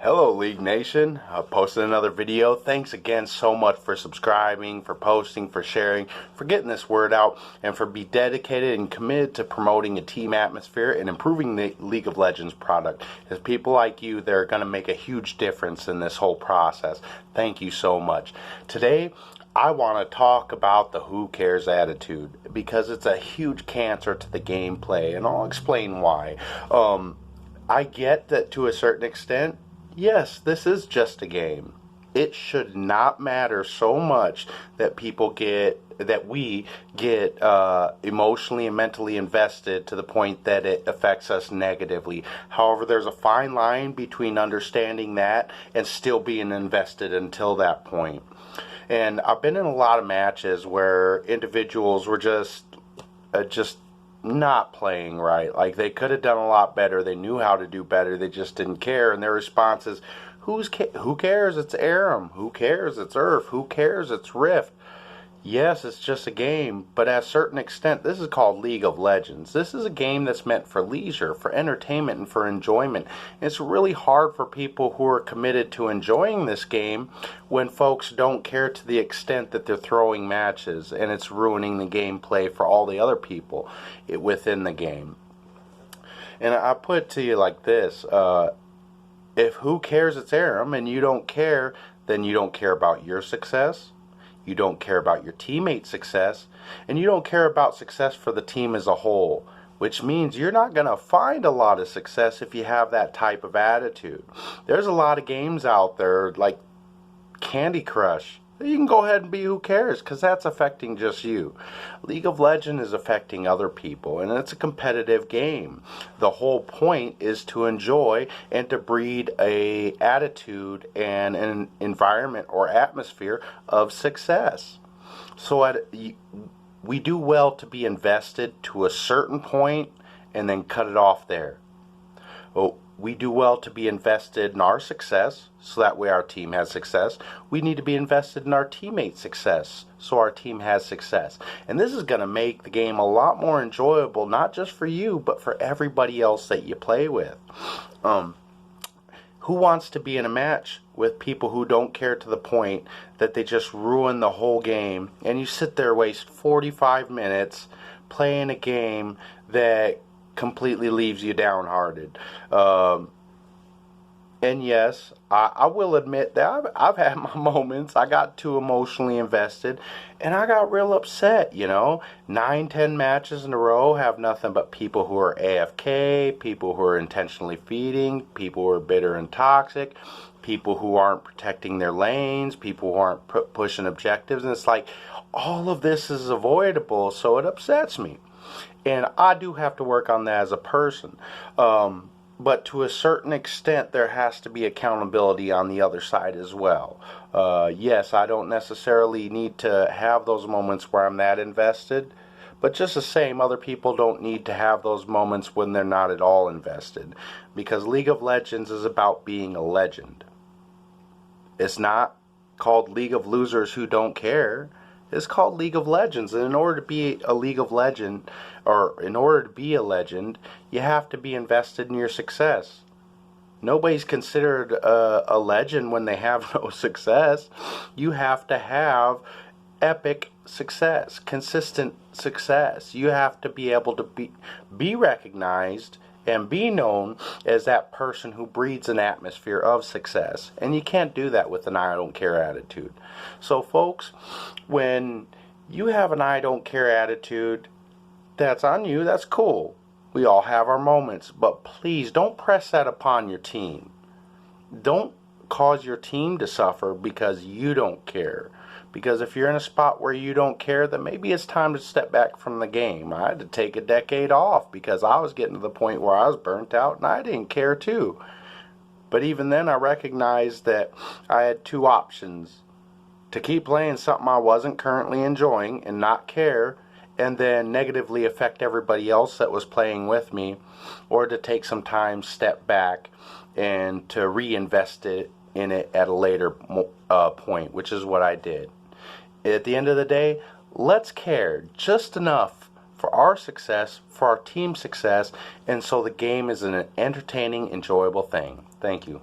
Hello League Nation, posted another video. Thanks again so much for subscribing, for posting, for sharing, for getting this word out, and for being dedicated and committed to promoting a team atmosphere and improving the League of Legends product. It's people like you that are going to make a huge difference in this whole process. Thank you so much. Today, I want to talk about the who cares attitude because it's a huge cancer to the gameplay, and I'll explain why. I get that to a certain extent. Yes, this is just a game. It should not matter so much that we get emotionally and mentally invested to the point that it affects us negatively. However, there's a fine line between understanding that and still being invested until that point. And I've been in a lot of matches where individuals were just not playing right. Like, they could have done a lot better. They knew how to do better. They just didn't care. And their response is, who cares? It's ARAM. Who cares? It's Earth. Who cares? It's Rift. Yes, it's just a game, but at a certain extent, this is called League of Legends. This is a game that's meant for leisure, for entertainment, and for enjoyment. And it's really hard for people who are committed to enjoying this game when folks don't care to the extent that they're throwing matches, and it's ruining the gameplay for all the other people within the game. And I put it to you like this. If who cares it's ARAM and you don't care, then you don't care about your success. You don't care about your teammates' success, and you don't care about success for the team as a whole, which means you're not going to find a lot of success if you have that type of attitude. There's a lot of games out there like Candy Crush. You can go ahead and be who cares, because that's affecting just you. League of Legends is affecting other people, and it's a competitive game. The whole point is to enjoy and to breed a attitude and an environment or atmosphere of success. So we do well to be invested to a certain point and then cut it off there. We do well to be invested in our success, so that way our team has success. We need to be invested in our teammates' success, so our team has success. And this is going to make the game a lot more enjoyable, not just for you, but for everybody else that you play with. Who wants to be in a match with people who don't care to the point that they just ruin the whole game, and you sit there, waste 45 minutes playing a game that completely leaves you downhearted? And yes, I will admit that I've had my moments. I got too emotionally invested, and I got real upset, 9-10 matches in a row have nothing but people who are AFK, people who are intentionally feeding, people who are bitter and toxic, people who aren't protecting their lanes, people who aren't pushing objectives, and it's like, all of this is avoidable, so it upsets me. And I do have to work on that as a person. But to a certain extent, there has to be accountability on the other side as well. Yes, I don't necessarily need to have those moments where I'm that invested. But just the same, other people don't need to have those moments when they're not at all invested. Because League of Legends is about being a legend. It's not called League of Losers Who Don't Care. It's called League of Legends, and in order to be a League of Legend, or in order to be a legend, you have to be invested in your success. Nobody's considered a legend when they have no success. You have to have epic success, consistent success. You have to be able to be recognized and be known as that person who breeds an atmosphere of success. And you can't do that with an I don't care attitude. So folks, when you have an I don't care attitude, that's on you, that's cool. We all have our moments, but please don't press that upon your team. Don't cause your team to suffer because you don't care. Because if you're in a spot where you don't care, then maybe it's time to step back from the game. I had to take a decade off because I was getting to the point where I was burnt out and I didn't care too. But even then, I recognized that I had two options: to keep playing something I wasn't currently enjoying and not care, and then negatively affect everybody else that was playing with me, or to take some time, step back, and to reinvest in it at a later point, which is what I did. At the end of the day, let's care just enough for our success, for our team's success, and so the game is an entertaining, enjoyable thing. Thank you.